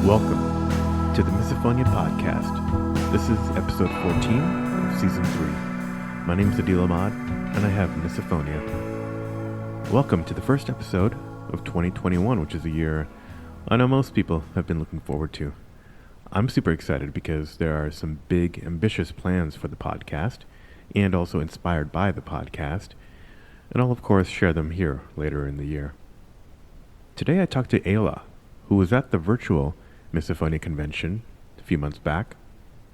Welcome to the Misophonia podcast. This is episode 14 of season 3. My name is Adil Ahmad, and I have misophonia. Welcome to the first episode of 2021, which is a year I know most people have been looking forward to. I'm super excited because there are some big, ambitious plans for the podcast, and also inspired by the podcast, and I'll of course share them here later in the year. Today I talked to Ayla, who was at the virtual Misophonia convention a few months back,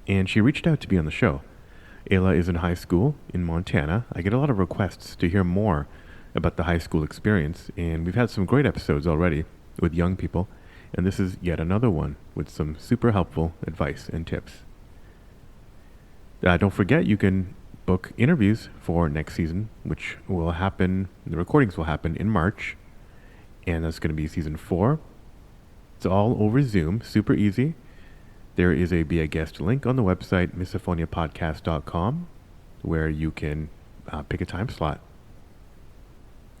and she reached out to be on the show. Ayla is in high school in Montana. I get a lot of requests to hear more about the high school experience, and we've had some great episodes already with young people, and this is yet another one with some super helpful advice and tips. Don't forget, you can book interviews for next season, which will happen, the recordings will happen in March, and that's going to be season 4. It's all over Zoom, super easy. There is a Be a Guest link on the website, misophoniapodcast.com, where you can pick a time slot.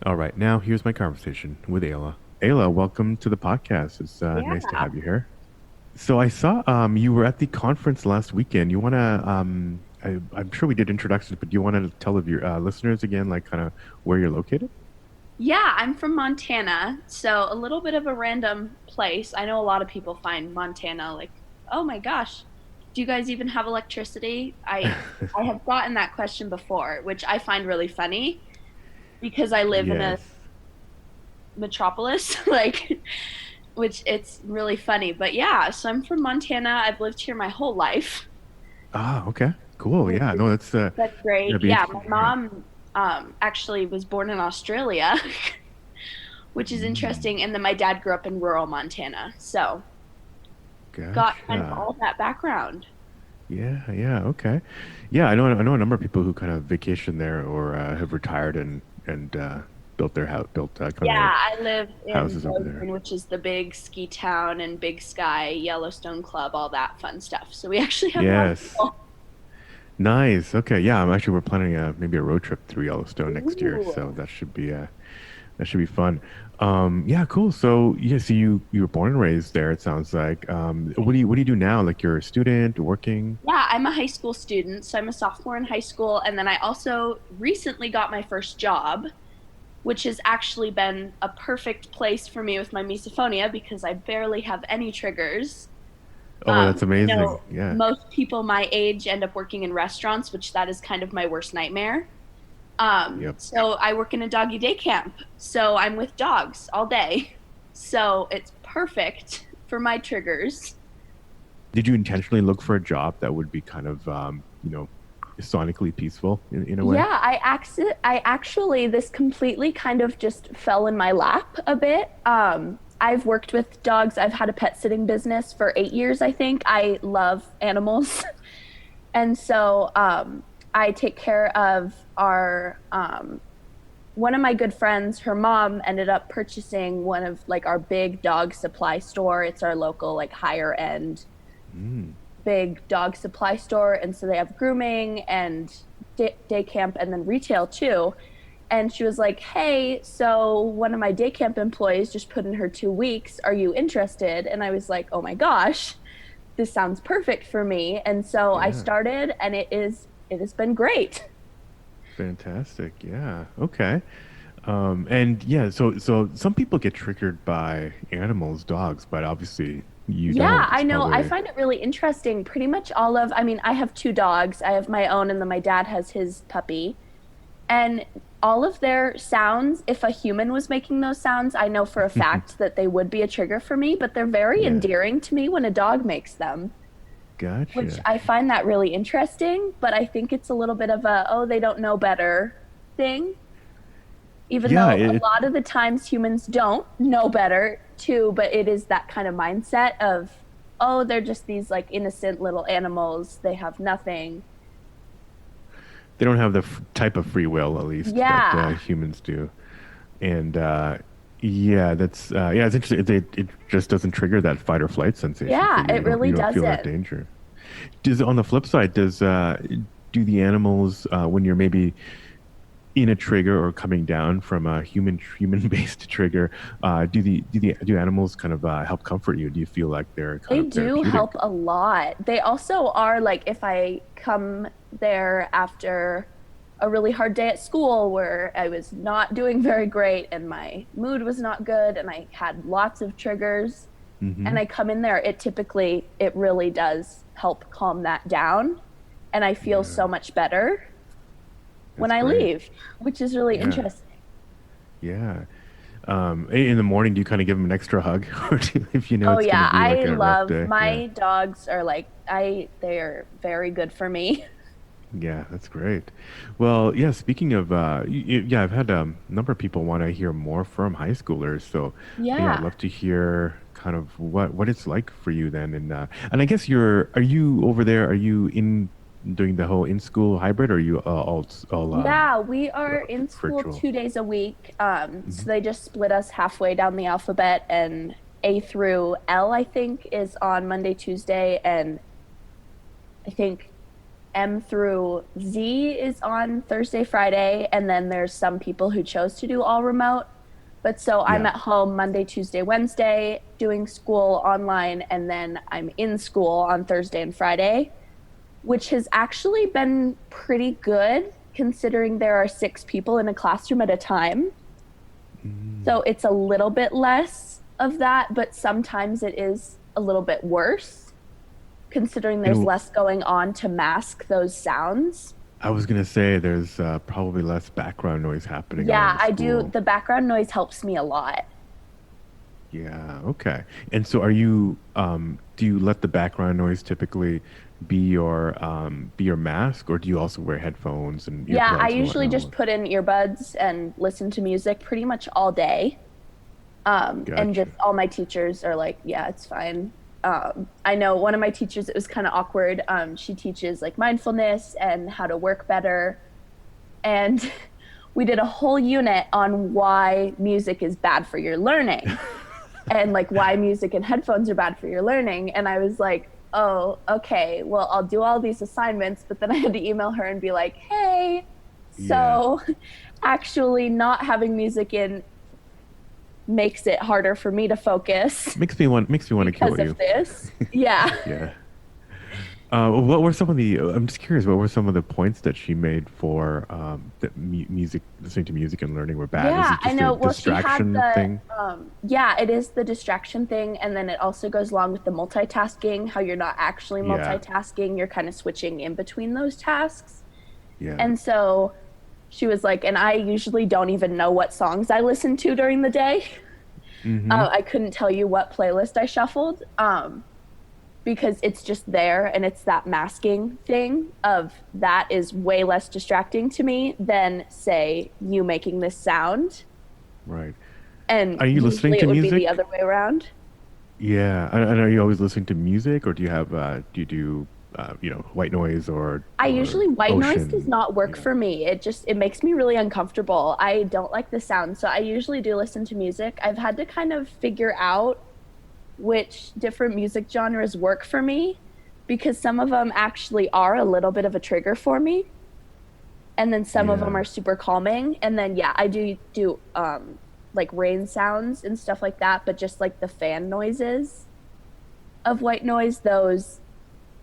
All right, now here's my conversation with Ayla. Ayla, welcome to the podcast. It's nice to have you here. So I saw you were at the conference last weekend. You want to, I'm sure we did introductions, but do you want to tell of your listeners again, like kind of where you're located? Yeah, I'm from Montana, so a little bit of a random place. I know a lot of people find Montana like, oh my gosh, do you guys even have electricity? I have gotten that question before, which I find really funny because I live in a metropolis, which it's really funny. But yeah, so I'm from Montana. I've lived here my whole life. Ah, okay, cool. Yeah, no, that's great. Yeah, my mom actually was born in Australia, which is interesting. And then my dad grew up in rural Montana. So got kind of all that background. Yeah, okay. Yeah, I know a number of people who kind of vacation there or have retired and built their house, I live in Bozeman, which is the big ski town, and Big Sky, Yellowstone Club, all that fun stuff. So we actually have Nice. Okay. Yeah, we're planning maybe a road trip through Yellowstone next year, so that should be fun. Yeah, cool. So so you were born and raised there. It sounds like. What do you do now? Like, you're a student, working? Yeah, I'm a high school student, so I'm a sophomore in high school, and then I also recently got my first job, which has actually been a perfect place for me with my misophonia because I barely have any triggers. Oh, that's amazing. Yeah. Most people my age end up working in restaurants, which that is kind of my worst nightmare. So I work in a doggy day camp. So I'm with dogs all day. So it's perfect for my triggers. Did you intentionally look for a job that would be kind of, sonically peaceful in a way? Yeah, I actually, this completely kind of just fell in my lap a bit. I've worked with dogs. I've had a pet sitting business for 8 years, I think. I love animals. And so I take care of our, one of my good friends, her mom ended up purchasing one of our big dog supply store. It's our local higher end big dog supply store. And so they have grooming and day camp and then retail too. And she was like, hey, so one of my day camp employees just put in her 2 weeks. Are you interested? And I was like, oh my gosh, this sounds perfect for me. And so I started, and it has been great. Fantastic. Yeah. Okay. And yeah, so some people get triggered by animals, dogs, but obviously you don't. Yeah, I know. I find it really interesting. Pretty much I have 2 dogs. I have my own, and then my dad has his puppy. And all of their sounds, if a human was making those sounds, I know for a fact that they would be a trigger for me, but they're very endearing to me when a dog makes them. Gotcha. Which I find that really interesting, but I think it's a little bit of they don't know better thing. Even though a lot of the times humans don't know better too, but it is that kind of mindset of, they're just these innocent little animals. They have nothing. They don't have the type of free will, at least, that humans do. And that's it's interesting. It just doesn't trigger that fight or flight sensation. Yeah, it really doesn't. You don't feel that danger. On the flip side, do the animals, when you're maybe in a trigger or coming down from a human based trigger, do animals kind of help comfort you? Do you feel like they're kind They of do help therapeutic? a lot. They also are like if I come there after a really hard day at school where I was not doing very great and my mood was not good and I had lots of triggers Mm-hmm. and I come in there, it really does help calm that down. And I feel Yeah, so much better when that's I great. leave, which is really Yeah, interesting. yeah. In the morning, do you kind of give them an extra hug, or if you know Oh it's going to yeah, be like I a rough love day? Yeah. my dogs are like they are very good for me. Yeah, that's great. Well, yeah, speaking of, yeah, I've had a number of people want to hear more from high schoolers. So, yeah, I'd Yeah. love to hear kind of what it's like for you then. And I guess are you over there? Are you in doing the whole in-school hybrid, or are you all Yeah, we are in school virtual? 2 days a week. So Hmm. they just split us halfway down the alphabet, and A through L, I think, is on Monday, Tuesday, and I think M through Z is on Thursday, Friday, and then there's some people who chose to do all remote. But so I'm Yeah. at home Monday, Tuesday, Wednesday doing school online, and then I'm in school on Thursday and Friday, which has actually been pretty good considering there are 6 people in a classroom at a time. Mm. So it's a little bit less of that, but sometimes it is a little bit worse considering You there's know, less going on to mask those sounds. I was gonna say there's probably less background noise happening around Yeah, the I do. school. The background noise helps me a lot. Yeah, okay. And so do you let the background noise typically be your mask, or do you also wear headphones and Yeah, I earplugs and usually just whatnot? put in earbuds and listen to music pretty much all day. And just Gotcha. all my teachers are like, yeah, it's fine. I know one of my teachers, it was kind of awkward. She teaches like mindfulness and how to work better. And we did a whole unit on why music is bad for your learning and like why music and headphones are bad for your learning. And I was like, oh, okay, well, I'll do all these assignments. But then I had to email her and be like, hey, Yeah. so actually not having music in makes it harder for me to focus Makes me want to kill because of you. this. Yeah. Yeah. What were some of the I'm just curious, what were some of the points that she made for that music, listening to music and learning were bad? Is Yeah, it I just a know. Well, she had distraction thing? yeah, it is the distraction thing. And then it also goes along with the multitasking, how you're not actually Yeah. multitasking, you're kind of switching in between those tasks. Yeah. And so she was like, and I usually don't even know what songs I listen to during the day. Mm-hmm. I couldn't tell you what playlist I shuffled. Because it's just there and it's that masking thing of that is way less distracting to me than say you making this sound, Right. and Are you listening usually to it would be the music? other way around. Yeah, and are you always listening to music, or do you do white noise I or usually white noise does ocean? not work Yeah, for me. It makes me really uncomfortable. I don't like the sound, so I usually do listen to music. I've had to kind of figure out which different music genres work for me because some of them actually are a little bit of a trigger for me, and then some of them yeah, are super calming. And then yeah, I do like rain sounds and stuff like that, but just like the fan noises of white noise, those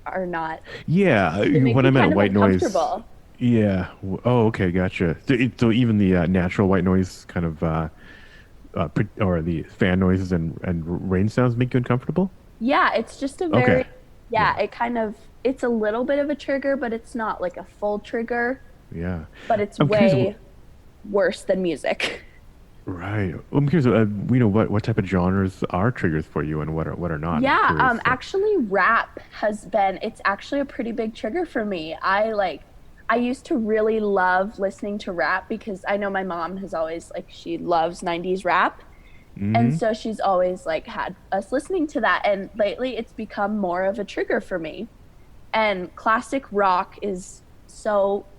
are not, yeah. they make When I me meant kind of white noise, uncomfortable. yeah. Oh, okay, gotcha. So even the natural white noise kind of or the fan noises and rain sounds make you uncomfortable? Yeah, it's just a Okay, very, yeah, yeah, it's a little bit of a trigger, but it's not like a full trigger, yeah. but it's I'm curious. way worse than music. Right. I'm curious. What type of genres are triggers for you, and what are not? I'm Yeah, curious. actually rap it's actually a pretty big trigger for me. I used to really love listening to rap because I know my mom has always like she loves 90s rap. And Mm-hmm. so she's always like had us listening to that. And lately it's become more of a trigger for me. And classic rock is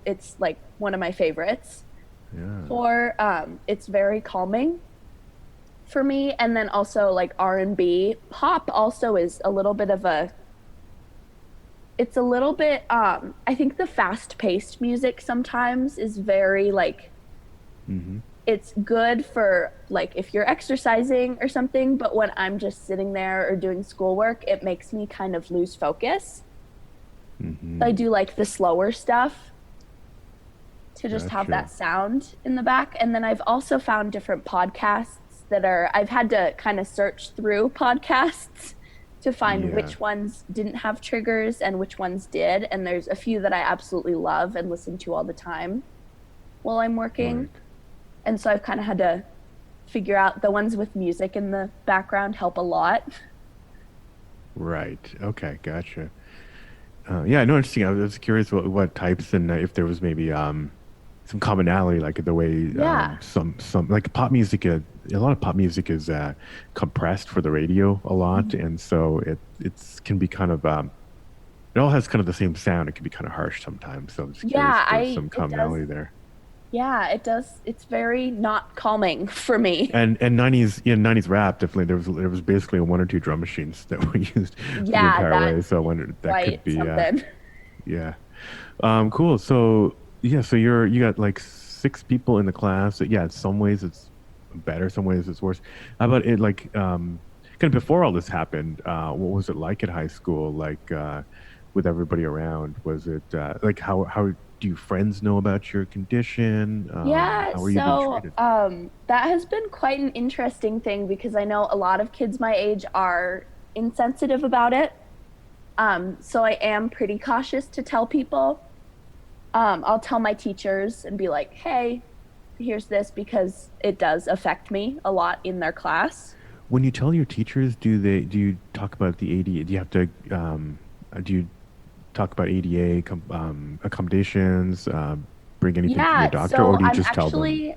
it's like one of my favorites Yeah. for it's very calming for me. And then also like R&B. Pop also is a little bit of a it's a little bit I think the fast-paced music sometimes is very like Mm-hmm. It's good for like if you're exercising or something, but when I'm just sitting there or doing schoolwork, it makes me kind of lose focus. I Mm-hmm. do like the slower stuff to just have Gotcha. that sound in the back. And then I've also found different podcasts that are, I've had to kind of search through podcasts to find Yeah. which ones didn't have triggers and which ones did. And there's a few that I absolutely love and listen to all the time while I'm working. Right. And so I've kind of had to figure out the ones with music in the background help a lot. Right. Okay. Gotcha. Yeah. No, interesting. I was curious what types and if there was maybe some commonality, like the way Yeah. some like pop music. A lot of pop music is compressed for the radio a lot, Mhm. and so it's can be kind of it all has kind of the same sound. It can be kind of harsh sometimes. So I'm just curious Yeah, if there's I some it does. commonality there. Yeah, it does. It's very not calming for me. And 90s, yeah, 90s rap definitely there was basically one or two drum machines that were used for the Yeah, entire way. that's So I wondered if that could quite be something. yeah. Cool. So yeah, so you got like six people in the class. Yeah, in some ways it's better, some ways it's worse. How about it like kind of before all this happened, what was it like at high school? Like with everybody around? Was it like how do your friends know about your condition? Yeah, How are you being so treated? that has been quite an interesting thing because I know a lot of kids my age are insensitive about it. So I am pretty cautious to tell people. I'll tell my teachers and be like, "Hey, here's this," because it does affect me a lot in their class. When you tell your teachers, do you talk about the ADA? Do you have to do you talk about ADA accommodations? Bring anything from your Yeah, doctor, or so do you I'm just tell them? actually,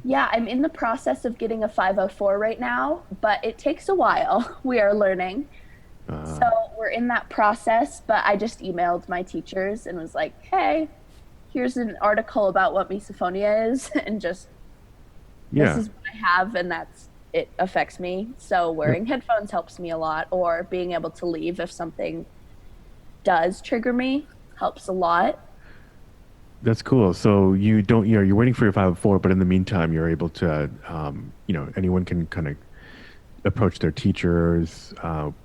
yeah, I'm in the process of getting a 504 right now, but it takes a while. We are learning. So Uh, we're in that process, but I just emailed my teachers and was like, "Hey, here's an article about what misophonia is and just this yeah. is what I have and that's it affects me." So Yep. wearing headphones helps me a lot or being able to leave if something does trigger me helps a lot. That's cool. So you don't, you're waiting for your 504, but in the meantime, you're able to, anyone can kind of approach their teachers.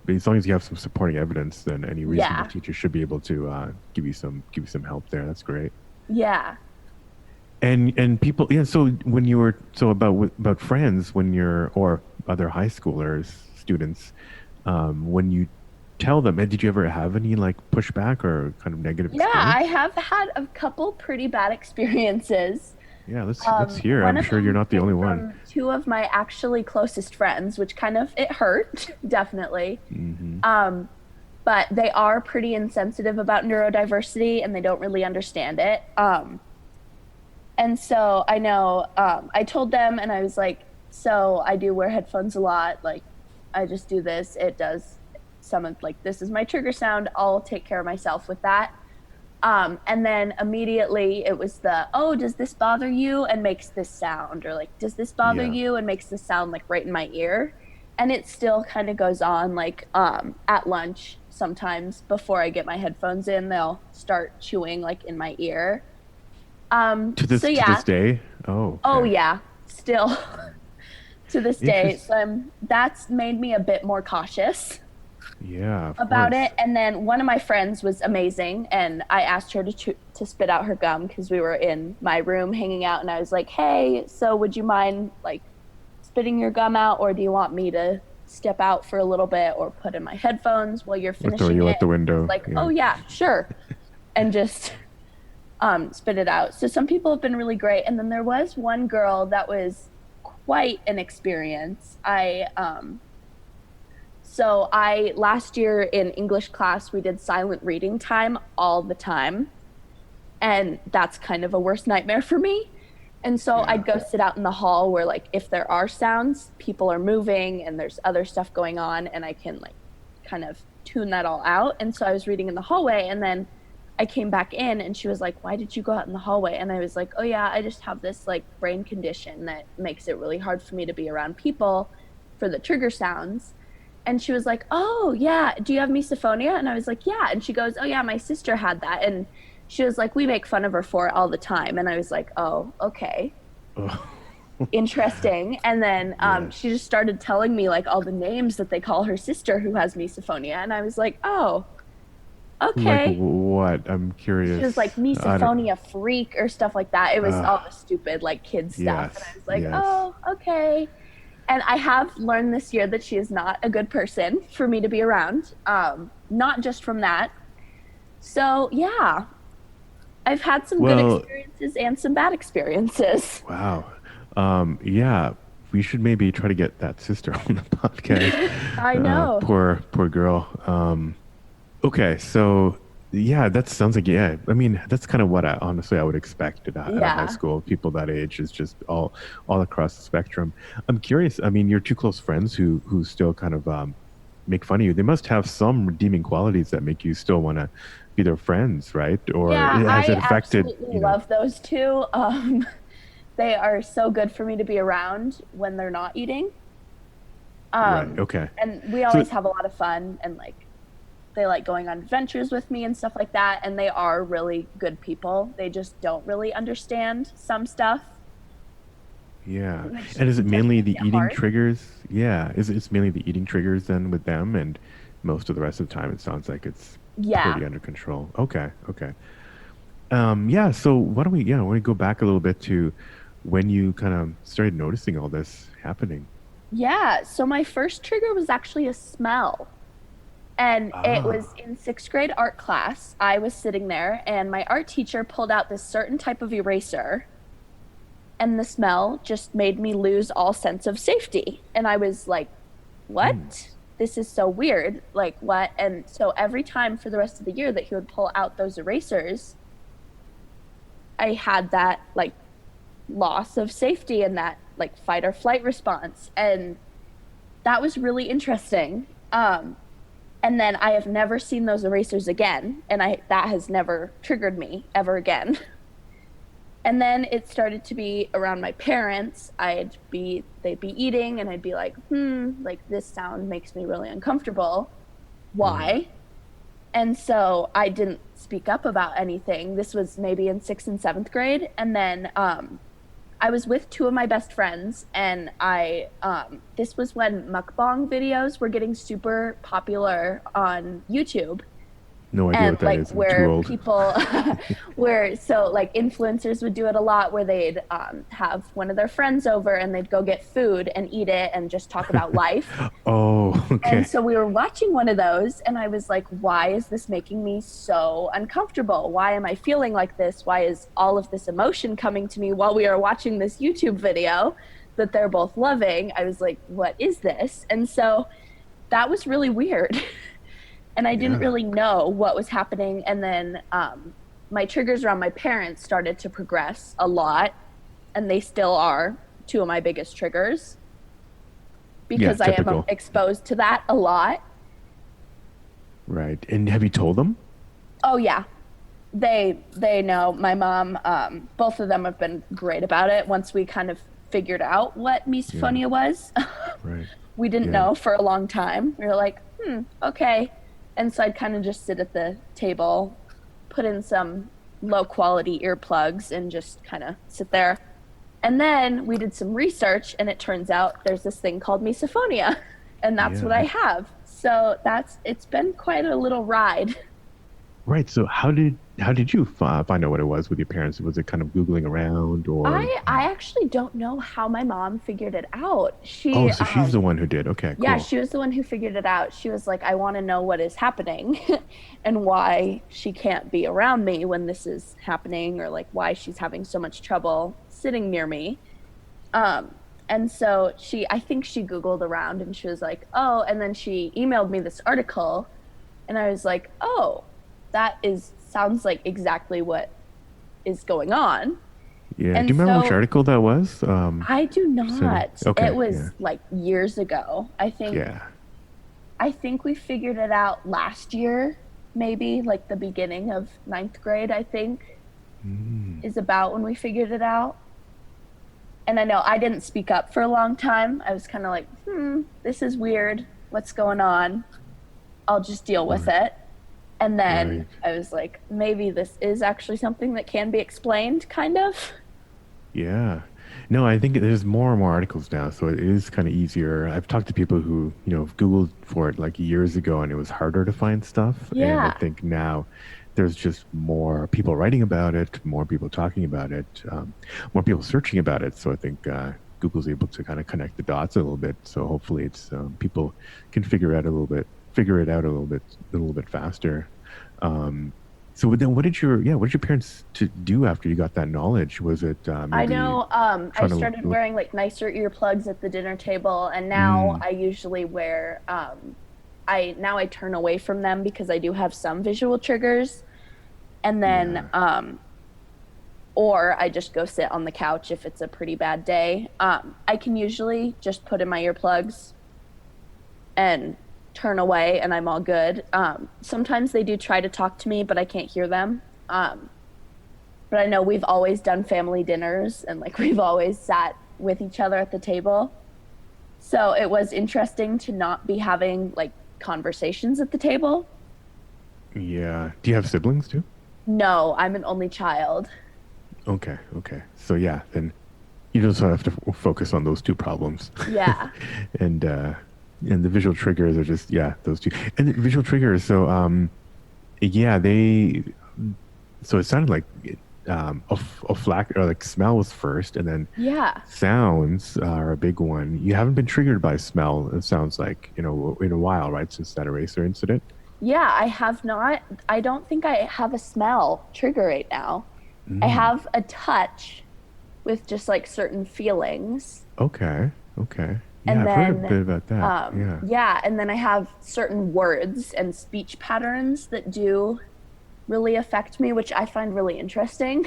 As long as you have some supporting evidence, then any reasonable Yeah. teacher should be able to give you some help there. That's great. Yeah. And people, yeah. So when you were so about friends when you're or other high schoolers students, when you tell them, did you ever have any like pushback or kind of negative Yeah, I experience? have had a couple pretty bad experiences. Yeah, let's hear. One I'm of sure you're them not the only came one. from two of my actually closest friends, which kind of it hurt, definitely. Hmm. Um, but they are pretty insensitive about neurodiversity and they don't really understand it. And so I know I told them and I was like, so I do wear headphones a lot. Like I just do this. It does some of like this is my trigger sound. I'll take care of myself with that. And then immediately it was the, oh, does this bother you and makes this sound? Or like, does this bother Yeah. you and makes this sound like right in my ear? And it still kind of goes on like at lunch sometimes before I get my headphones in, they'll start chewing like in my ear. So To this yeah. day. Oh, Oh okay. yeah. Still to this day. Interest. So that's made me a bit more cautious Yeah, of about it. course. And then one of my friends was amazing, and I asked her to spit out her gum because we were in my room hanging out, and I was like, "Hey, so would you mind like spitting your gum out, or do you want me to step out for a little bit or put in my headphones while you're Or throw finishing you it?" out the And she was window. like, "Oh Yeah. yeah, sure," and just spit it out. So some people have been really great, and then there was one girl that was quite an experience. I last year in English class we did silent reading time all the time, and that's kind of a worst nightmare for me. And so Yeah. I'd go sit out in the hall where like if there are sounds, people are moving and there's other stuff going on and I can like kind of tune that all out. And so I was reading in the hallway and then I came back in and she was like, "Why did you go out in the hallway?" And I was like, "Oh yeah, I just have this like brain condition that makes it really hard for me to be around people for the trigger sounds." And she was like, "Oh yeah, do you have misophonia?" And I was like, "Yeah." And she goes, "Oh yeah, my sister had that." And she was like, "We make fun of her for it all the time." And I was like, "Oh, okay." Oh, interesting. And then yes. she just started telling me like all the names that they call her sister who has misophonia. And I was like, oh, Like okay. what? I'm She was like curious. I don't. misophonia freak or stuff like that. It was all Uh, the stupid like kid stuff. And I yes. was like, Yes. oh, okay. And I have learned this year that she is not a good person for me to be around. Not just from that. So yeah, I've had some good Well, experiences and some bad experiences. wow. Yeah, we should maybe try to get that sister on the podcast. I know. Poor girl. Okay, so yeah, that sounds like yeah. I mean, that's kind of what I honestly I would expect at a high Yeah. school. People that age is just all across the spectrum. I'm curious. I mean, you're two close friends who still kind of make fun of you. They must have some redeeming qualities that make you still want to be their friends, right? Or Yeah, has it I affected, absolutely love those two. They are so good for me to be around when they're not eating. Right. Um, Okay. and we So always have a lot of fun and like they like going on adventures with me and stuff like that. And they are really good people. They just don't really understand some stuff, yeah. which And is it does mainly make the it eating hard. triggers? Yeah. It's mainly the eating triggers then with them, and most of the rest of the time it sounds like it's Yeah. pretty under control. Okay. Okay. Yeah, so why don't we, yeah, why don't we go back a little bit to when you kind of started noticing all this happening? Yeah. So my first trigger was actually a smell. And it was Ah. in sixth grade art class. I was sitting there, and my art teacher pulled out this certain type of eraser, and the smell just made me lose all sense of safety. And I was like, Hmm. what? This is so weird. Like, what? And so every time for the rest of the year that he would pull out those erasers, I had that like loss of safety and that like fight or flight response. And that was really interesting. And then I have never seen those erasers again, and I that has never triggered me ever again. And then it started to be around my parents. They'd be eating, and I'd be like, like this sound makes me really uncomfortable. Yeah. Why? And so I didn't speak up about anything. This was maybe in sixth and seventh grade, and then I was with two of my best friends, and I this was when mukbang videos were getting super popular on YouTube, No idea and what that like is. I'm too where old. people where so like influencers would do it a lot where they'd have one of their friends over and they'd go get food and eat it and just talk about life. Oh, And okay. so we were watching one of those, and I was like, why is this making me so uncomfortable? Why am I feeling like this? Why is all of this emotion coming to me while we are watching this YouTube video that they're both loving? I was like, what is this? And so that was really weird. And I didn't Yeah. really know what was happening. And then my triggers around my parents started to progress a lot, and they still are two of my biggest triggers Yeah, because I am typical. exposed to that a lot. Right. And have you told them? Oh yeah, they know. My mom, both of them have been great about it. Once we kind of figured out what Yeah. misophonia was, Right. we didn't Yeah. know for a long time. We were like, okay. And so I'd kind of just sit at the table, put in some low quality earplugs, and just kind of sit there. And then we did some research, and it turns out there's this thing called misophonia, and that's what I Yeah. have. So it's been quite a little ride. Right. So how did you find out what it was with your parents? Was it kind of Googling around or I actually don't know how my mom figured it out. oh, so she's the one who did. Okay, Yeah, cool. she was the one who figured it out. She was like, I want to know what is happening and why she can't be around me when this is happening, or like why she's having so much trouble sitting near me. Um, and so I think she Googled around and she was like, oh, and then she emailed me this article, and I was like, oh, sounds like exactly what is going on. Yeah. Do And you remember which so article that was? I do You said it. not. It Okay. Yeah. was like years ago. Yeah. I think we figured it out last year, maybe like the beginning of ninth grade, I think, Mm. is about when we figured it out. And I know I didn't speak up for a long time. I was kind of like, this is weird. What's going on? I'll just deal with Right. it. And then Right. I was like, maybe this is actually something that can be explained, kind of. Yeah. No, I think there's more and more articles now, so it is kind of easier. I've talked to people who, have Googled for it like years ago and it was harder to find stuff. And I Yeah. think now there's just more people writing about it, more people talking about it, more people searching about it. So I think Google's able to kind of connect the dots a little bit. So hopefully it's people can figure it out a little bit faster. Um, so then what did your parents to do after you got that knowledge? Was it I maybe know I trying to started look. wearing like nicer earplugs at the dinner table, and now Mm, I usually wear I turn away from them because I do have some visual triggers, and then yeah. or I just go sit on the couch if it's a pretty bad day. I can usually just put in my earplugs and turn away and I'm all good. Sometimes they do try to talk to me, but I can't hear them. But I know we've always done family dinners and like we've always sat with each other at the table. So it was interesting to not be having like conversations at the table. Yeah. Do you have siblings too? No, I'm an only child. Okay. Okay. So yeah, then you just have to focus on those two problems. Yeah. and and the visual triggers are just yeah, those two. And the visual triggers, so yeah, they so it sounded like a flack or like smell was first and then Yeah. sounds are a big one. You haven't been triggered by smell, it sounds like, in a while, right? Since that eraser incident. Yeah, I have not. I don't think I have a smell trigger right now. I Mm, have a touch with just like certain feelings. okay. Okay. Yeah, And I've heard a then, bit about that. Yeah. yeah, and then I have certain words and speech patterns that do really affect me, which I find really interesting.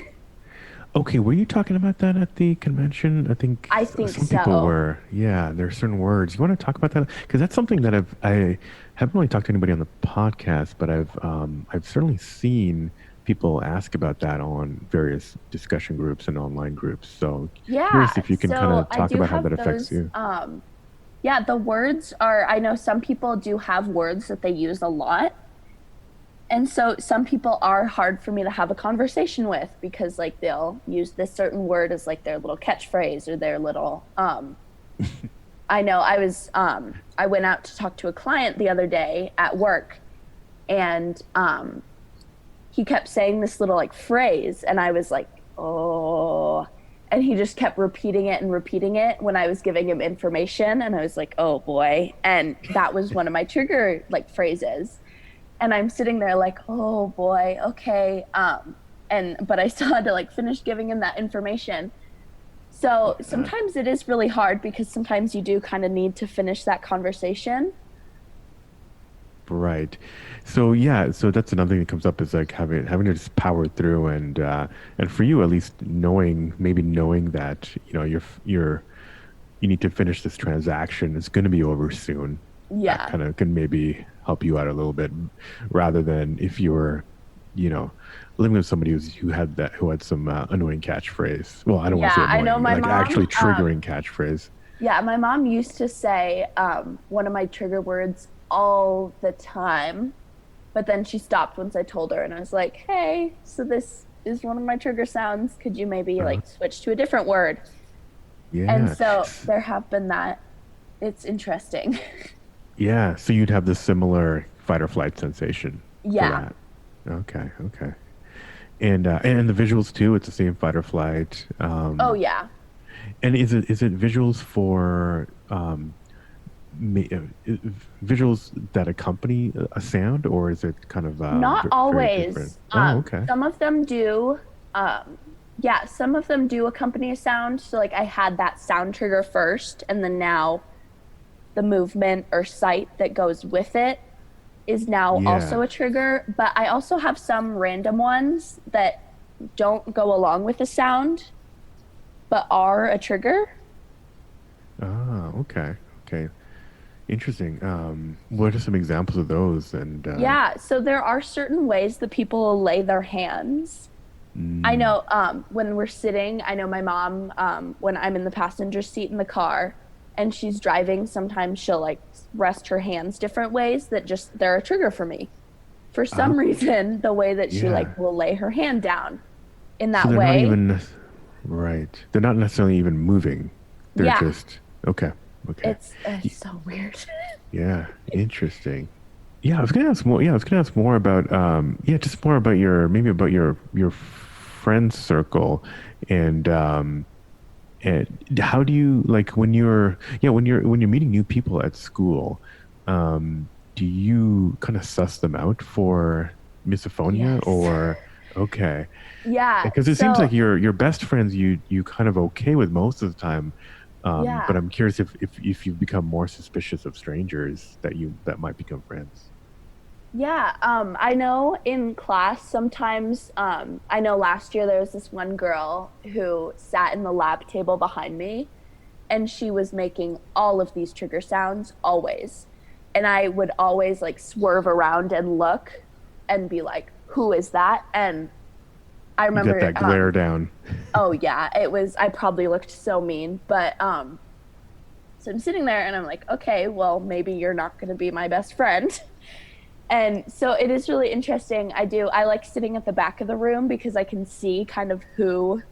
Okay, were you talking about that at the convention? I think I think some people so. were. Yeah, there are certain words. You want to talk about that? Because that's something that I haven't really talked to anybody on the podcast, but I've certainly seen people ask about that on various discussion groups and online groups. So Yeah, curious if you can kind so of I talk do about how have that affects those. you. Yeah, the words are, I know some people do have words that they use a lot. And so some people are hard for me to have a conversation with because like they'll use this certain word as like their little catchphrase or their little I know I went out to talk to a client the other day at work, and he kept saying this little like phrase and I was like, "Oh." And he just kept repeating it when I was giving him information and I was like, "Oh boy." And that was one of my trigger like phrases, and I'm sitting there like, oh boy, okay. And but I still had to like finish giving him that information. So Yeah. sometimes it is really hard because sometimes you do kind of need to finish that conversation. Right. So yeah, so that's another thing that comes up is like having to just power through and for you at least knowing that, you need to finish this transaction. It's going to be over soon. That Yeah. kind of can maybe help you out a little bit rather than if you were, you know, living with somebody who had some annoying catchphrase. Well, I don't want to say Yeah, I know annoying, my like actually mom. triggering catchphrase. Yeah, my mom used to say one of my trigger words all the time, but then she stopped once I told her, and I was like, "Hey, so this is one of my trigger sounds. Could you maybe Uh, like switch to a different word?" And yeah. so there have been that. It's interesting. Yeah, so you'd have the similar fight or flight sensation for Yeah. that. Okay, okay. And the visuals too, it's the same fight or flight. Oh yeah. And is it visuals for ma- uh, visuals that accompany a sound, or is it kind of Not very different? always. Oh, okay. Some of them do. Yeah, some of them do accompany a sound. So like I had that sound trigger first, and then now the movement or sight that goes with it is now also Yeah. a trigger. But I also have some random ones that don't go along with the sound, but are a trigger. Ah, okay, okay. Interesting. What are some examples of those? And Yeah, so there are certain ways that people will lay their hands. I mm, know when we're sitting, I know my mom, when I'm in the passenger seat in the car and she's driving, sometimes she'll like rest her hands different ways that just they're a trigger for me. For some okay, reason, the way that she yeah. like will lay her hand down in So that they're not way. even Right. They're not necessarily even moving. They're Yeah, just okay. Okay. it's so weird. Yeah, interesting. Yeah, I was gonna ask more. Yeah, I was gonna ask more about yeah, just more about your maybe about your friend circle and and how do you like when you're yeah when you're meeting new people at school, do you kind of suss them out for misophonia Yes. or okay? Yeah. Because it seems So like your best friends you kind of okay with most of the time, but yeah. I'm curious if you've become more suspicious of strangers that might become friends. Yeah, I know in class sometimes, I know last year there was this one girl who sat in the lab table behind me and she was making all of these trigger sounds always. And I would always like swerve around and look and be like, who is that? And I You got remember, that glare down. oh yeah, it was, I probably looked so mean, but, so I'm sitting there and I'm like, okay, well, maybe you're not going to be my best friend. And so it is really interesting. I like sitting at the back of the room because I can see kind of who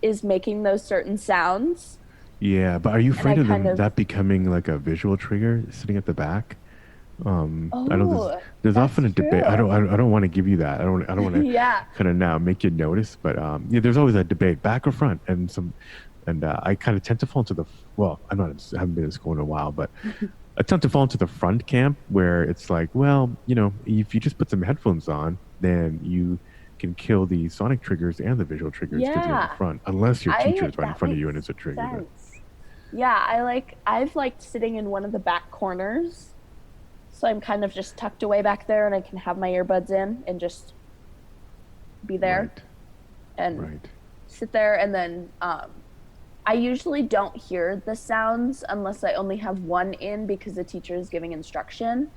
is making those certain sounds. Yeah, but are you And I afraid of kind them of, that becoming like a visual trigger sitting at the back? I know oh, there's that's often a debate. true. I don't want to give you that. I don't want to Yeah. kind of now make you notice, but yeah, there's always a debate, back or front, and I kind of tend to fall into the well, I haven't been in school in a while, but I tend to fall into the front camp where it's like, well, if you just put some headphones on, then you can kill the sonic triggers and the visual triggers because you're in the Yeah. front, unless your teacher is right in That front of makes you and it's a trigger. But sense. Yeah. I've liked sitting in one of the back corners. So I'm kind of just tucked away back there and I can have my earbuds in and just be there right, and right, sit there. And then I usually don't hear the sounds unless I only have one in because the teacher is giving instruction.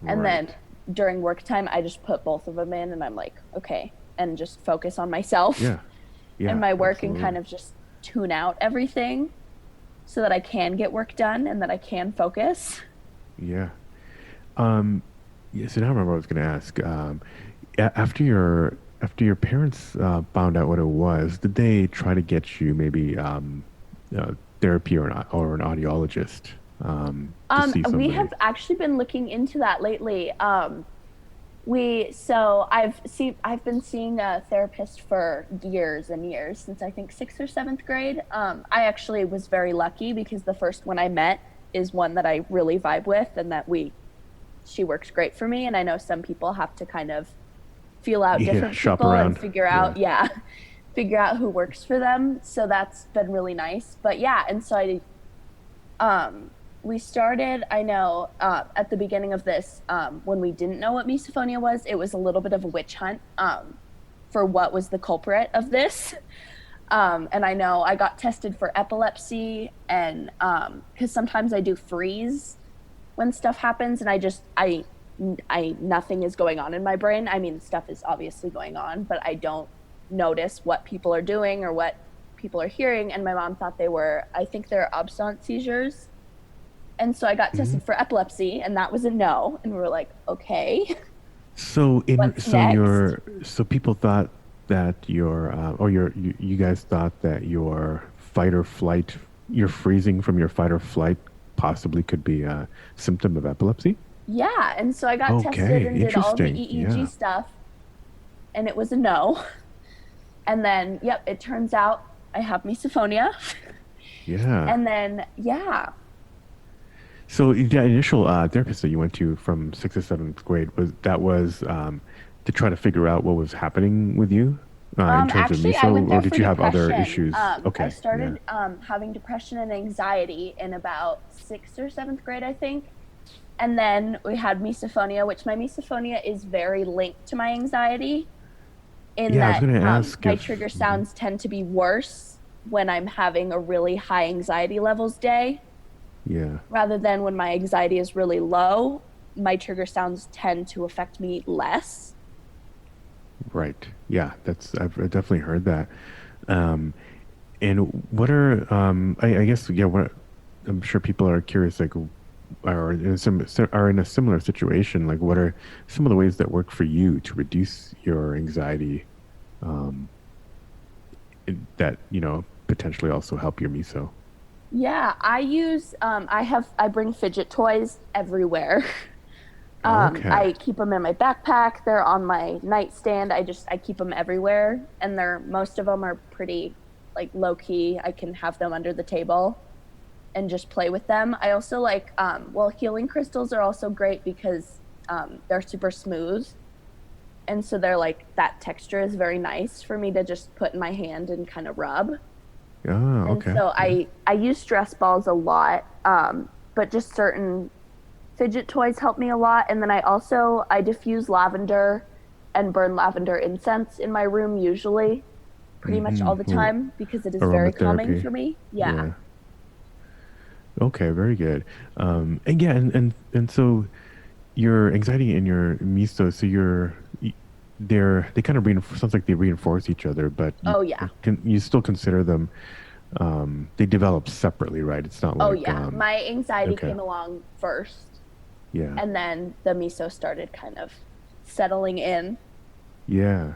And then right. during work time, I just put both of them in and I'm like, okay, and just focus on myself Yeah, and yeah, my work and kind absolutely. of just tune out everything so that I can get work done and that I can focus. Yeah. Um, yeah, so now I remember what I was going to ask. After your parents found out what it was, did they try to get you maybe therapy or an audiologist to see We have somebody? actually been looking into that lately. I've been seeing a therapist for years and years since I think sixth or seventh grade. I actually was very lucky because the first one I met is one that I really vibe with and that she works great for me. And I know some people have to kind of feel out Yeah, different shop people and around. figure Yeah. out, yeah, figure out who works for them. So that's been really nice. But yeah, and so we started, I know, at the beginning of this, when we didn't know what misophonia was, it was a little bit of a witch hunt for what was the culprit of this. And I know I got tested for epilepsy and because sometimes I do freeze when stuff happens and I nothing is going on in my brain. I mean, stuff is obviously going on, but I don't notice what people are doing or what people are hearing. And my mom thought I think they're absence seizures. And so I got Mhm. tested for epilepsy, and that was a no. And we were like, okay, what's next? So people thought that you guys thought that your fight or flight, your freezing from your fight or flight possibly could be a symptom of epilepsy. Yeah. And so I got tested Okay, and did all of the interesting. EEG Yeah, stuff, and it was a no. And then, yep, it turns out I have misophonia. yeah. And then, yeah. So the initial therapist that you went to from sixth or seventh grade was to try to figure out what was happening with you in terms of Actually, I miso, went or there did for you have other depression. issues? I Okay, yeah, started having depression and anxiety in about sixth or seventh grade, I think. And then we had misophonia, which my misophonia is very linked to my anxiety in yeah. I was that going to ask my if trigger sounds tend to be worse when I'm having a really high anxiety levels day yeah. rather than when my anxiety is really low. My trigger sounds tend to affect me less. Right. Yeah, I've definitely heard that. Um, and what are I guess yeah, what I'm sure people are curious like are in a similar situation. Like, what are some of the ways that work for you to reduce your anxiety? Um, that, potentially also help your miso? Yeah, I use I bring fidget toys everywhere. Okay. I keep them in my backpack. They're on my nightstand. I keep them everywhere, and most of them are pretty like low key. I can have them under the table and just play with them. I also like well, healing crystals are also great because they're super smooth, and so they're like that texture is very nice for me to just put in my hand and kind of rub. Oh, And okay. so Yeah. I use stress balls a lot, but just certain fidget toys help me a lot. And then I diffuse lavender and burn lavender incense in my room usually, pretty much all the Well, time because it is very calming aromatherapy. for me. Yeah. Yeah. Okay, very good. And yeah, and so your anxiety and your miso, so they kind of reinforce, sounds like they reinforce each other, but Oh yeah. you still consider them, they develop separately, right? It's not Oh like, yeah. My anxiety okay, came along first, yeah, and then the miso started kind of settling in. yeah,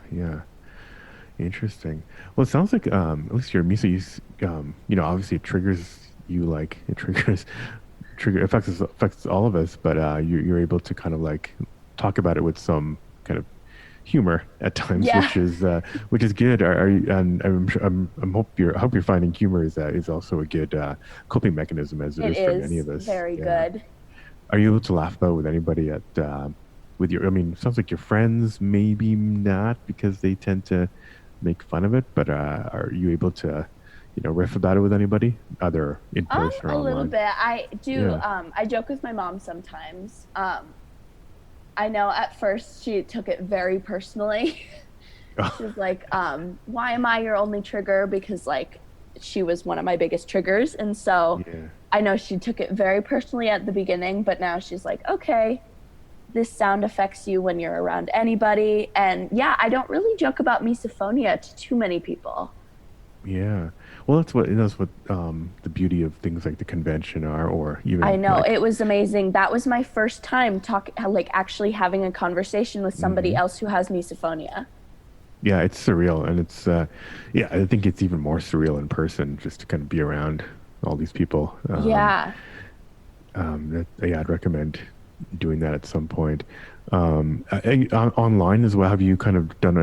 interesting. Well, it sounds like, at least your miso, obviously it triggers you, like it triggers affects all of us, but you're able to kind of like talk about it with some kind of humor at times, Yeah, which is good. Are you, and I hope you're finding humor is also a good coping mechanism, as it it is for many is of us. very Yeah. good. Are you able to laugh about with anybody with your? I mean, sounds like your friends, maybe not because they tend to make fun of it, but are you able to, riff about it with anybody, either in person or A little online? bit. I do. Yeah. I joke with my mom sometimes. I know at first she took it very personally. She was like, why am I your only trigger? Because like she was one of my biggest triggers. And so Yeah. I know she took it very personally at the beginning, but now she's like, okay, this sound affects you when you're around anybody. And yeah, I don't really joke about misophonia to too many people. Yeah. Well, that's what the beauty of things like the convention are, or I even know like, it was amazing. That was my first time like actually having a conversation with somebody hmm else who has misophonia. yeah, it's surreal, and yeah, I think it's even more surreal in person just to kind of be around all these people. Yeah. Yeah, I'd recommend doing that at some point. Online as well. Have you kind of done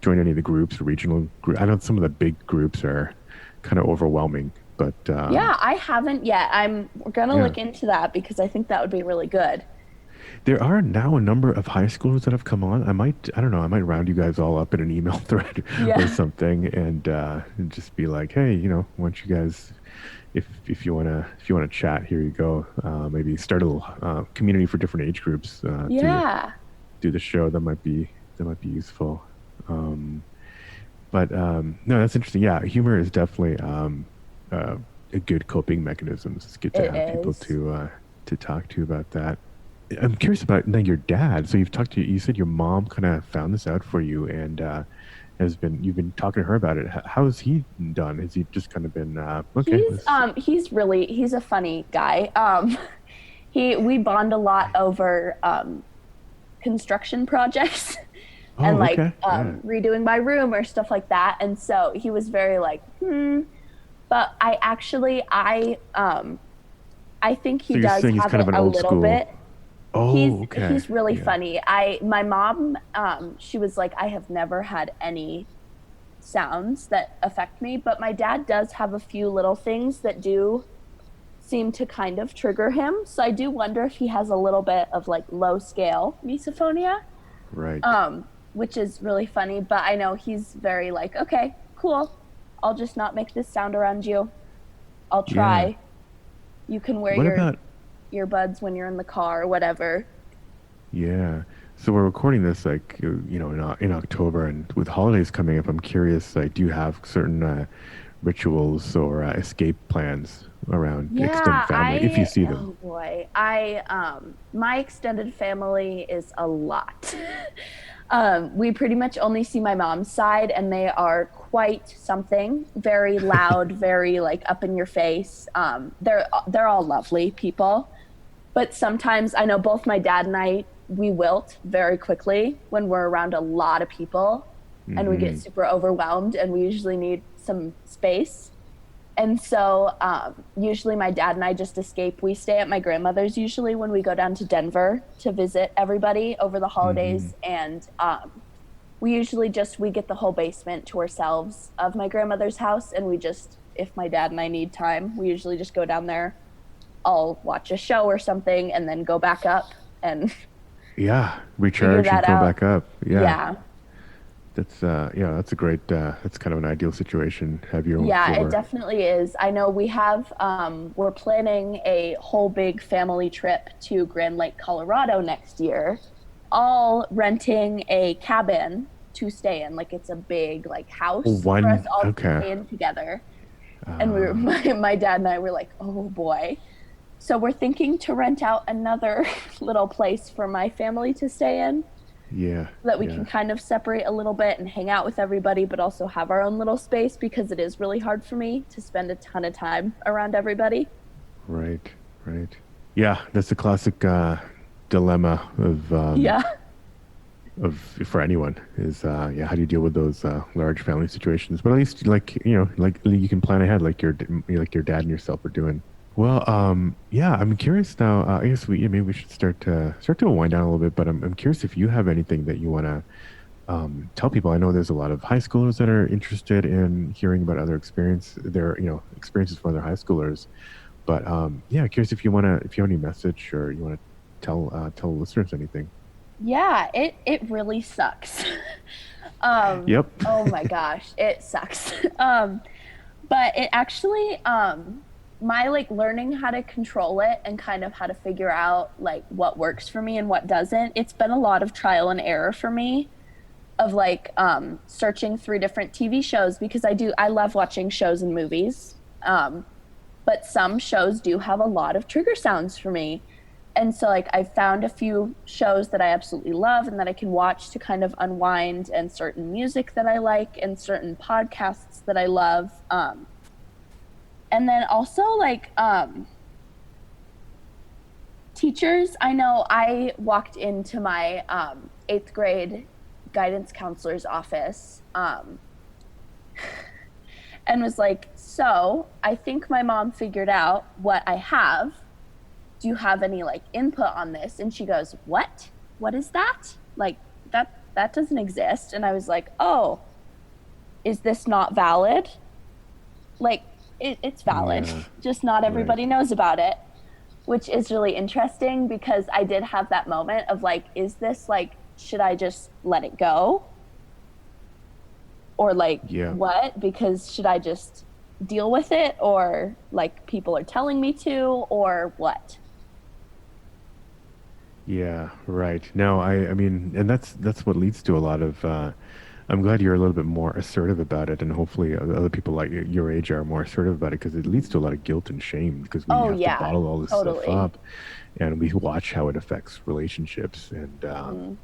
joined any of the groups, regional group? I know some of the big groups are kind of overwhelming, but Yeah, I haven't yet. We're gonna yeah. look into that because I think that would be really good. There are now a number of high schoolers that have come on. I don't know, I might round you guys all up in an email thread or Yeah. something, and just be like, hey, why don't you guys, if you wanna chat, here you go. Maybe start a little community for different age groups Yeah. through the show. That might be useful. Um, but no, that's interesting. Yeah, humor is definitely uh, a good coping mechanism. It's good to It have people is. to talk to about that. I'm curious about now your dad. So you said your mom kind of found this out for you and you've been talking to her about it. How has he done? Has he just kind of been, okay, He's a funny guy. We bond a lot over construction projects and oh, like okay. Yeah. redoing my room or stuff like that. And so he was very like, but I think he So you're does saying he's have kind it of an a old little school. bit. Oh, okay. He's really Yeah. funny. I My mom, she was like, I have never had any sounds that affect me, but my dad does have a few little things that do seem to kind of trigger him. So I do wonder if he has a little bit of like low scale misophonia, Right. which is really funny. But I know he's very like, okay, cool. I'll just not make this sound around you. I'll Yeah. try. You can wear What your about, earbuds when you're in the car or whatever. yeah. So we're recording this like, in October, and with holidays coming up, I'm curious, like, do you have certain rituals or escape plans around extended Yeah, family if you see them? oh boy. My extended family is a lot. We pretty much only see my mom's side and they are quite something. Very loud, very like up in your face. They're all lovely people, but sometimes I know both my dad and I we wilt very quickly when we're around a lot of people. and we get Mm-hmm. super overwhelmed and we usually need some space. And so usually my dad and I just escape. We stay at my grandmother's usually when we go down to Denver to visit everybody over the Mm-hmm. holidays. And we usually just, we get the whole basement to ourselves of my grandmother's house. And we just, if my dad and I need time, we usually just go down there. I'll watch a show or something and then go back up and Yeah, figure recharge and that come out. back up. Yeah, Yeah. that's a great. That's kind of an ideal situation. Have your own Yeah, it floor. definitely is. I know we have, we're planning a whole big family trip to Grand Lake, Colorado next year, all renting a cabin to stay in. Like it's a big like Oh, house for us one. all to Okay. stay in together. And we were, Uh, my dad and I were like, oh boy. So we're thinking to rent out another little place for my family to stay in yeah, so that we yeah. can kind of separate a little bit and hang out with everybody, but also have our own little space because it is really hard for me to spend a ton of time around everybody. Right, right. Yeah, that's the classic dilemma Yeah. of for anyone is yeah, how do you deal with those large family situations? But at least like you can plan ahead, like your dad and yourself are doing. Well, yeah, I'm curious now. I guess maybe we should start to wind down a little bit. But I'm curious if you have anything that you want to tell people. I know there's a lot of high schoolers that are interested in hearing about other experiences from other high schoolers. But yeah, curious if you have any message or you want to tell listeners anything. Yeah, it really sucks. Yep. Oh my gosh, it sucks. But it actually my like learning how to control it and kind of how to figure out like what works for me and what doesn't. It's been a lot of trial and error for me of like searching through different TV shows because I love watching shows and movies. But some shows do have a lot of trigger sounds for me. And so like I found a few shows that I absolutely love and that I can watch to kind of unwind, and certain music that I like and certain podcasts that I love. And then also like teachers. I know I walked into my eighth grade guidance counselor's office and was like, so I think my mom figured out what I have. Do you have any like input on this? And she goes, what is that? Like that doesn't exist. And I was like, oh, is this not valid? Like it's valid. Yeah. Just not Right. everybody knows about it, which is really interesting because I did have that moment of like, is this like, should I just let it go? Or like Yeah. what? Because should I just deal with it, or like people are telling me to, or what? Yeah, right. No, I mean, and that's what leads to a lot of I'm glad you're a little bit more assertive about it, and hopefully other people like your age are more assertive about it because it leads to a lot of guilt and shame because we Oh have to yeah, bottle all this stuff totally. up, and we watch how it affects relationships. And Mhm.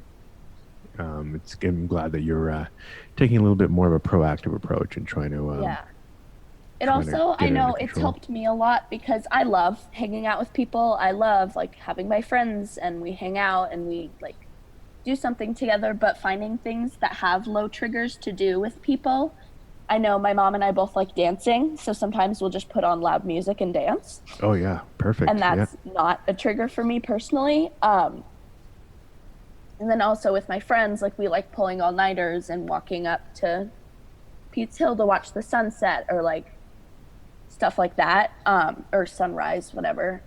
I'm glad that you're taking a little bit more of a proactive approach and Yeah. It trying to also, I get it under know it's control. helped me a lot because I love hanging out with people. I love like having my friends and we hang out and we like do something together, but finding things that have low triggers to do with people. I know my mom and I both like dancing, so sometimes we'll just put on loud music and dance, Oh yeah, and perfect. Yeah. that's not a trigger for me personally. And then also with my friends, like we like pulling all-nighters and walking up to Pete's Hill to watch the sunset or like stuff like that, or sunrise, whatever.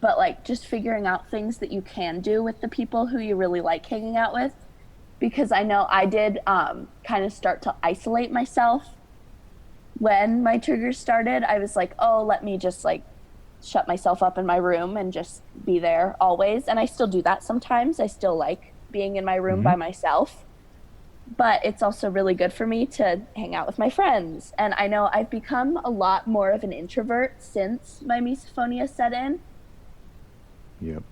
But like just figuring out things that you can do with the people who you really like hanging out with. Because I know I did kind of start to isolate myself when my triggers started. I was like, oh, let me just like shut myself up in my room and just be there always. And I still do that sometimes. I still like being in my room Hmm. by myself, but it's also really good for me to hang out with my friends. And I know I've become a lot more of an introvert since my misophonia set in, Yep.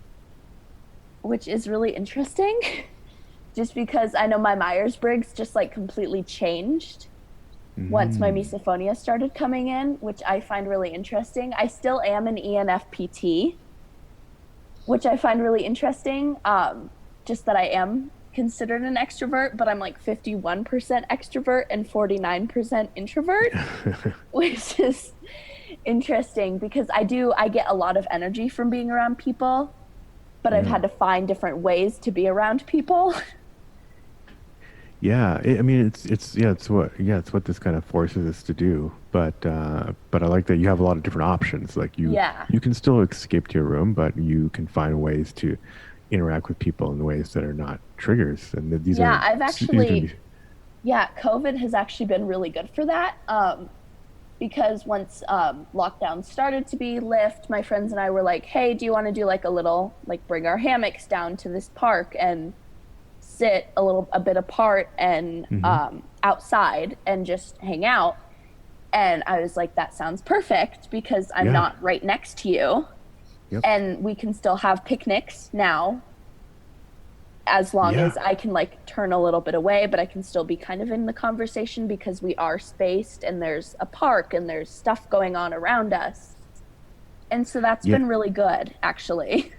which is really interesting. Just because I know my Myers-Briggs just like completely changed once my Mm. misophonia started coming in, which I find really interesting. I still am an ENFPT, which I find really interesting. Just that I am considered an extrovert, but I'm like 51% extrovert and 49% introvert, which is interesting because I get a lot of energy from being around people, but I've Yeah. had to find different ways to be around people. Yeah, I mean it's what this kind of forces us to do. But I like that you have a lot of different options. Like Yeah. you can still escape to your room, but you can find ways to interact with people in ways that are not triggers. And Yeah, these are gonna be yeah, COVID has actually been really good for that. Because once lockdown started to be lift, my friends and I were like, "Hey, do you want to do like a little like bring our hammocks down to this park and sit a bit apart and hmm outside and just hang out?" And I was like, "That sounds perfect because I'm yeah, not right next to you, yep, and we can still have picnics now." As long yeah, as I can like turn a little bit away, but I can still be kind of in the conversation because we are spaced and there's a park and there's stuff going on around us. And so that's yeah, been really good, actually.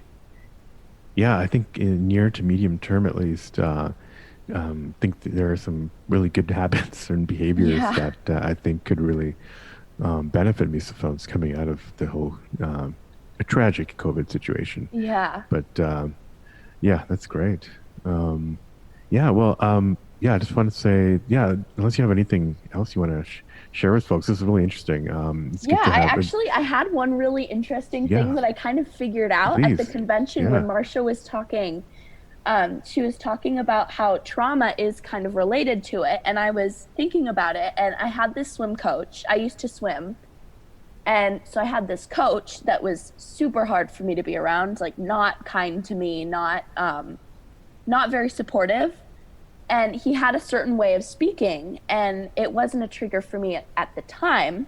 yeah. I think in near to medium term, at least, think that there are some really good habits and behaviors Yeah. that I think could really benefit misophones coming out of the whole a tragic COVID situation. Yeah. But yeah, that's great. Um, yeah, well, yeah, I just want to say, yeah, unless you have anything else you want to share with folks, this is really interesting. It's Yeah, good to have a, I had one really interesting thing yeah, that I kind of figured out at the please. convention when Yeah. Marcia was talking. She was talking about how trauma is kind of related to it, and I was thinking about it, and I had this swim coach. I used to swim, and so I had this coach that was super hard for me to be around, like not kind to me, not very supportive. And he had a certain way of speaking, and it wasn't a trigger for me at the time.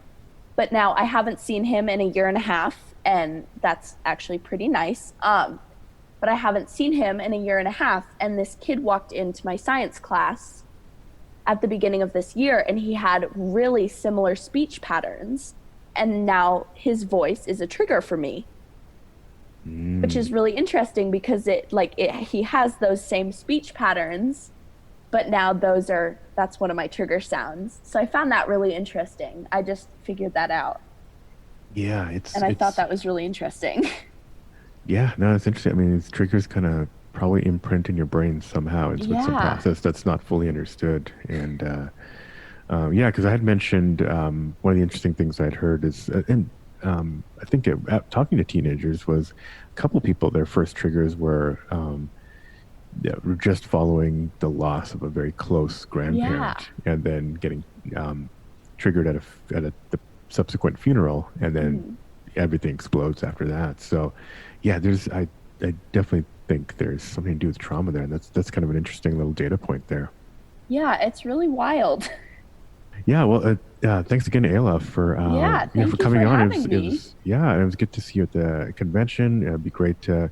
But now I haven't seen him in a year and a half, and that's actually pretty nice. But I haven't seen him in a year and a half, and this kid walked into my science class at the beginning of this year, and he had really similar speech patterns. And now his voice is a trigger for me, which Mm. is really interesting because he has those same speech patterns, but now that's one of my trigger sounds. So I found that really interesting. I just figured that out, Yeah, and I thought that was really interesting. yeah, no, it's interesting. I mean, these triggers kind of probably imprint in your brain somehow. It's with some Yeah. process that's not fully understood. And yeah, because I had mentioned one of the interesting things I'd heard is, and I think talking to teenagers was a couple of people, their first triggers were yeah, were just following the loss of a very close Yeah. grandparent and then getting triggered at the subsequent funeral, and then Mhm. everything explodes after that. So, yeah, I definitely think there's something to do with trauma there, and that's kind of an interesting little data point there. Yeah, it's really wild. Yeah, well, thanks again, Ayla, Yeah, for thank you for coming on. having me. It was good to see you at the convention. It'd be great to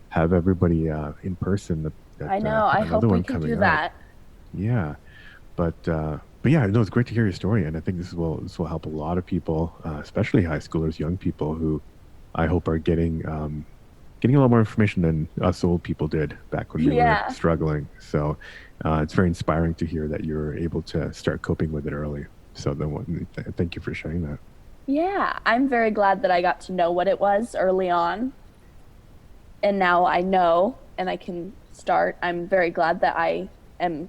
have everybody in person I at know. I another hope we one can do coming up. that. Yeah, but yeah, no, it's great to hear your story, and I think this will help a lot of people, especially high schoolers, young people who I hope are getting a lot more information than us old people did back when we were Yeah. struggling. So it's very inspiring to hear that you're able to start coping with it early. So thank you for sharing that. Yeah, I'm very glad that I got to know what it was early on, and now I know and I can start. I'm very glad that I am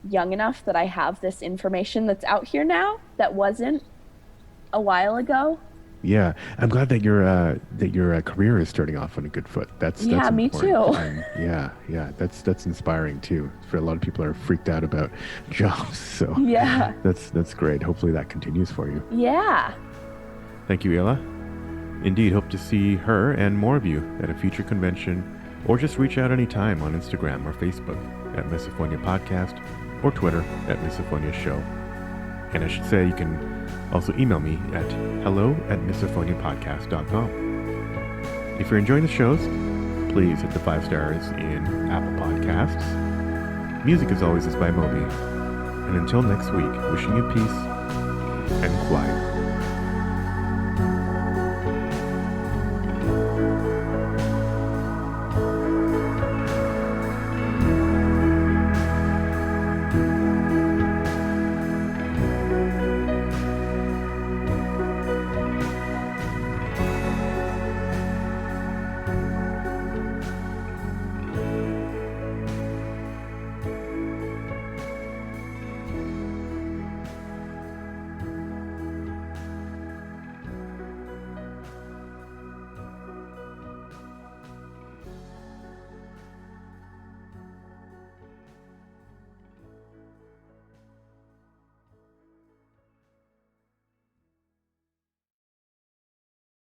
young enough that I have this information that's out here now that wasn't a while ago. Yeah, I'm glad that your career is starting off on a good foot. That's Yeah, me important, too. and yeah, that's inspiring too. For a lot of people are freaked out about jobs, so Yeah. that's great. Hopefully that continues for you. Yeah. Thank you, Ayla. Indeed, hope to see her and more of you at a future convention, or just reach out anytime on Instagram or Facebook at Misophonia Podcast, or Twitter at Misophonia Show. And I should say you can also email me at hello@misophoniapodcast.com. If you're enjoying the shows, please hit the 5 stars in Apple Podcasts. Music, as always, is by Moby. And until next week, wishing you peace and quiet.